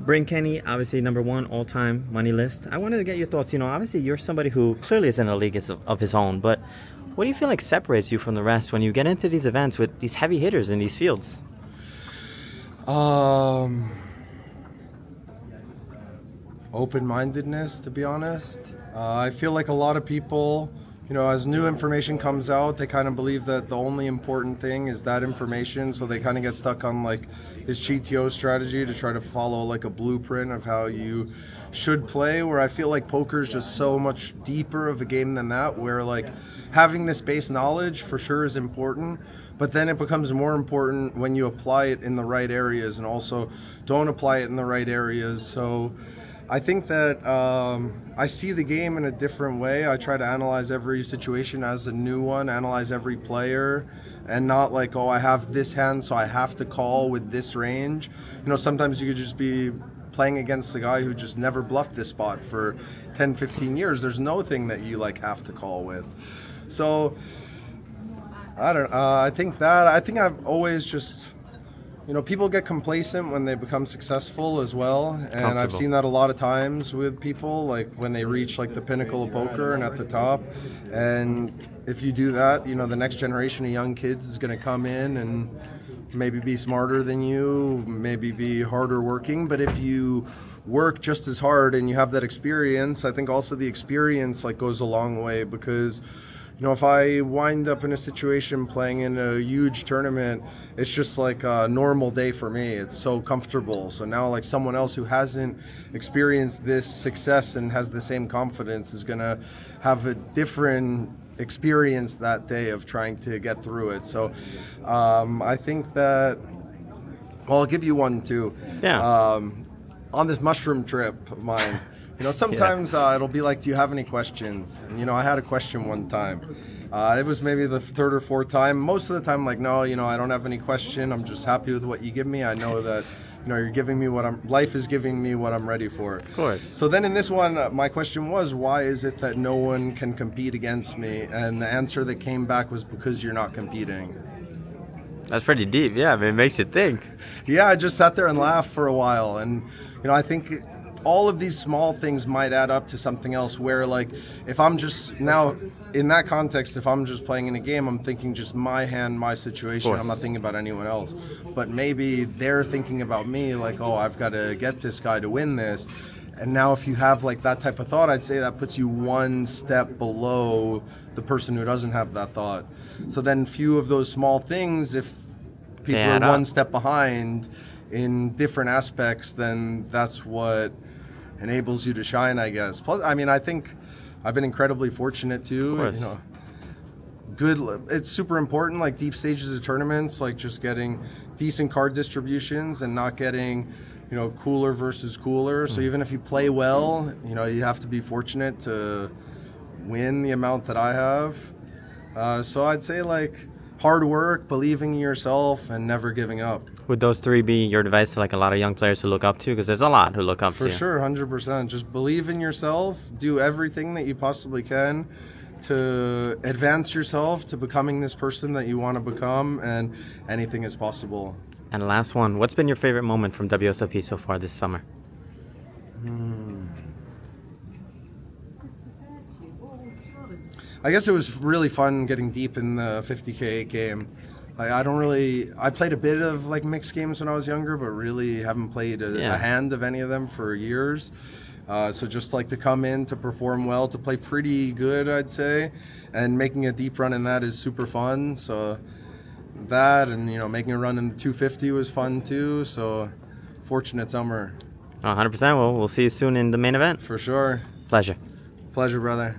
Bryn, Kenney, obviously number one all-time money list. I wanted to get your thoughts. Obviously you're somebody who clearly is in a league of his own, but what do you feel like separates you from the rest when you get into these events with these heavy hitters in these fields? Open-mindedness, to be honest. I feel like a lot of people, as new information comes out, they kind of believe that the only important thing is that information, so they kind of get stuck on like this GTO strategy to try to follow like a blueprint of how you should play, where I feel like poker is just so much deeper of a game than that, where like having this base knowledge for sure is important, but then it becomes more important when you apply it in the right areas and also don't apply it in the right areas. So I think that I see the game in a different way. I try to analyze every situation as a new one, analyze every player, and not like, oh, I have this hand, so I have to call with this range. Sometimes you could just be playing against a guy who just never bluffed this spot for 10, 15 years. There's no thing that you like have to call with. So I don't I think I've always just, people get complacent when they become successful as well, and I've seen that a lot of times with people, like when they reach like the pinnacle of poker and at the top. And if you do that, the next generation of young kids is going to come in and maybe be smarter than you, maybe be harder working, but if you work just as hard and you have that experience, I think also the experience like goes a long way, because if I wind up in a situation playing in a huge tournament, it's just like a normal day for me. It's so comfortable. So now like someone else who hasn't experienced this success and has the same confidence is going to have a different experience that day of trying to get through it. So I think that, well, I'll give you one too. Yeah. On this mushroom trip of mine, sometimes it'll be like, do you have any questions? And, I had a question one time. It was maybe the third or fourth time. Most of the time, like, no, I don't have any question. I'm just happy with what you give me. I know that, you're giving me life is giving me what I'm ready for. Of course. So then in this one, my question was, why is it that no one can compete against me? And the answer that came back was, because you're not competing. That's pretty deep. Yeah, I mean, it makes you think. Yeah, I just sat there and laughed for a while. And, I think all of these small things might add up to something else, where like if I'm just now in that context, if I'm just playing in a game, I'm thinking just my hand, my situation. I'm not thinking about anyone else. But maybe they're thinking about me, like, oh, I've got to get this guy to win this. And now if you have like that type of thought, I'd say that puts you one step below the person who doesn't have that thought. So then few of those small things, if people are one step behind in different aspects, then that's what enables you to shine, I guess. Plus, I mean, I think I've been incredibly fortunate too. It's super important, like deep stages of tournaments, like just getting decent card distributions and not getting, cooler versus cooler. So even if you play well, you have to be fortunate to win the amount that I have. So I'd say like hard work, believing in yourself, and never giving up. Would those three be your advice to like a lot of young players who look up to you? Because there's a lot who look up to you. For sure, 100%. Just believe in yourself. Do everything that you possibly can to advance yourself to becoming this person that you want to become, and anything is possible. And last one, what's been your favorite moment from WSOP so far this summer? I guess it was really fun getting deep in the 50K game. I played a bit of like mixed games when I was younger, but really haven't played a hand of any of them for years. So just like to come in, to perform well, to play pretty good, I'd say, and making a deep run in that is super fun. So that, and making a run in the 250 was fun too. So fortunate summer. 100%. Well, we'll see you soon in the main event. For sure. Pleasure, brother.